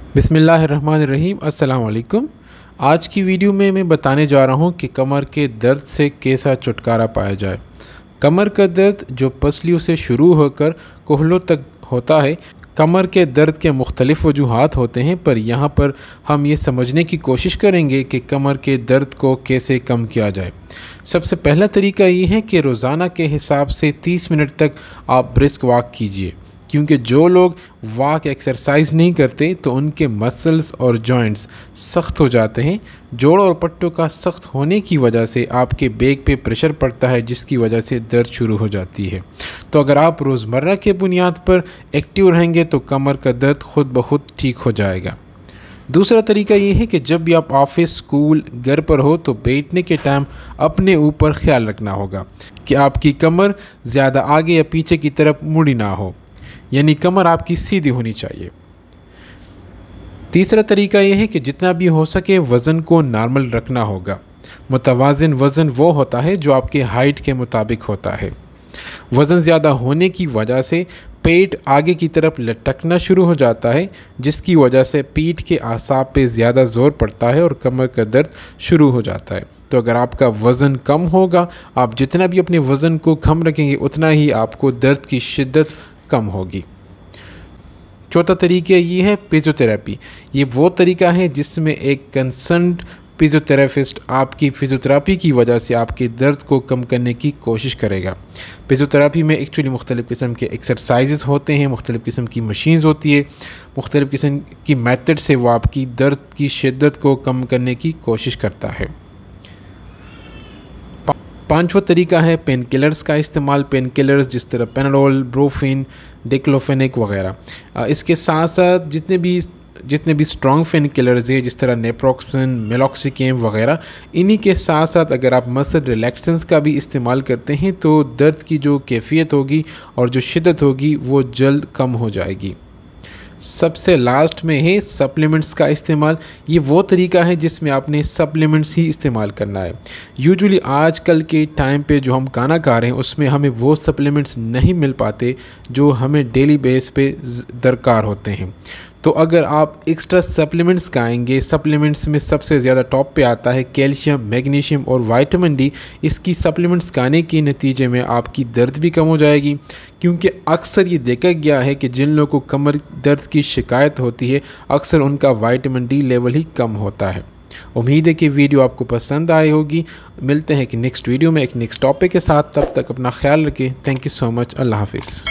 बिस्मिल्लाहिर्रहमानिर्रहीम। अस्सलाम वालेकुम। आज की वीडियो में मैं बताने जा रहा हूँ कि कमर के दर्द से कैसा छुटकारा पाया जाए। कमर का दर्द जो पसलियों से शुरू होकर कोहलों तक होता है। कमर के दर्द के मुख्तलिफ़ वजूहात होते हैं, पर यहाँ पर हम ये समझने की कोशिश करेंगे कि कमर के दर्द को कैसे कम किया जाए। सबसे पहला तरीका ये है कि रोज़ाना के हिसाब से 30 मिनट तक आप ब्रिस्क वॉक कीजिए, क्योंकि जो लोग वॉक एक्सरसाइज नहीं करते तो उनके मसल्स और जॉइंट्स सख्त हो जाते हैं। जोड़ और पट्टों का सख्त होने की वजह से आपके बैक पे प्रेशर पड़ता है, जिसकी वजह से दर्द शुरू हो जाती है। तो अगर आप रोज़मर्रा के बुनियाद पर एक्टिव रहेंगे तो कमर का दर्द खुद ब खुद ठीक हो जाएगा। दूसरा तरीका ये है कि जब भी आप ऑफिस, स्कूल, घर पर हो तो बैठने के टाइम अपने ऊपर ख्याल रखना होगा कि आपकी कमर ज़्यादा आगे या पीछे की तरफ मुड़ी ना हो, यानी कमर आपकी सीधी होनी चाहिए। तीसरा तरीका यह है कि जितना भी हो सके वज़न को नॉर्मल रखना होगा। मुतवाज़िन वज़न वो होता है जो आपके हाइट के मुताबिक होता है। वज़न ज़्यादा होने की वजह से पेट आगे की तरफ लटकना शुरू हो जाता है, जिसकी वजह से पीठ के आसाब पे ज़्यादा ज़ोर पड़ता है और कमर का दर्द शुरू हो जाता है। तो अगर आपका वज़न कम होगा, आप जितना भी अपने वज़न को कम रखेंगे उतना ही आपको दर्द की शिद्दत कम होगी। चौथा तरीका ये है फिजियोथेरेपी। ये वो तरीका है जिसमें एक कंसर्न्ड फिजियोथेरेपिस्ट आपकी फिजियोथेरेपी की वजह से आपके दर्द को कम करने की कोशिश करेगा। फिजियोथेरेपी में एक्चुअली मुख्तलिफ़ किस्म के एक्सरसाइजेस होते हैं, मुख्तलिफ़ किस्म की मशीन्स होती है, मुख्तलिफ़ किस्म की मेथड से वो आपकी दर्द की शिद्दत को कम करने की कोशिश करता है। पांचवा तरीका है पेन किलर्स का इस्तेमाल। पेन किलर्स जिस तरह पेनाडोल, ब्रोफिन, डिक्लोफेनेक वगैरह। इसके साथ साथ जितने भी स्ट्रॉन्ग पेन किलर्स है, जिस तरह नेप्रोक्सन, मेलॉक्सिकेम वगैरह, इन्हीं के साथ साथ अगर आप मसल रिलैक्सेंस का भी इस्तेमाल करते हैं तो दर्द की जो कैफियत होगी और जो शिद्दत होगी वो जल्द कम हो जाएगी। सबसे लास्ट में है सप्लीमेंट्स का इस्तेमाल। ये वो तरीका है जिसमें आपने सप्लीमेंट्स ही इस्तेमाल करना है। यूजुअली आजकल के टाइम पे जो हम खाना खा रहे हैं उसमें हमें वो सप्लीमेंट्स नहीं मिल पाते जो हमें डेली बेस पे दरकार होते हैं। तो अगर आप एक्स्ट्रा सप्लीमेंट्स खाएंगे, सप्लीमेंट्स में सबसे ज़्यादा टॉप पे आता है कैल्शियम, मैग्नीशियम और विटामिन डी। इसकी सप्लीमेंट्स खाने के नतीजे में आपकी दर्द भी कम हो जाएगी, क्योंकि अक्सर ये देखा गया है कि जिन लोगों को कमर दर्द की शिकायत होती है अक्सर उनका विटामिन डी लेवल ही कम होता है। उम्मीद है कि वीडियो आपको पसंद आई होगी। मिलते हैं कि नेक्स्ट वीडियो में एक नेक्स्ट टॉपिक के साथ। तब तक अपना ख्याल रखें। Thank you so much. अल्लाह हाफिज़।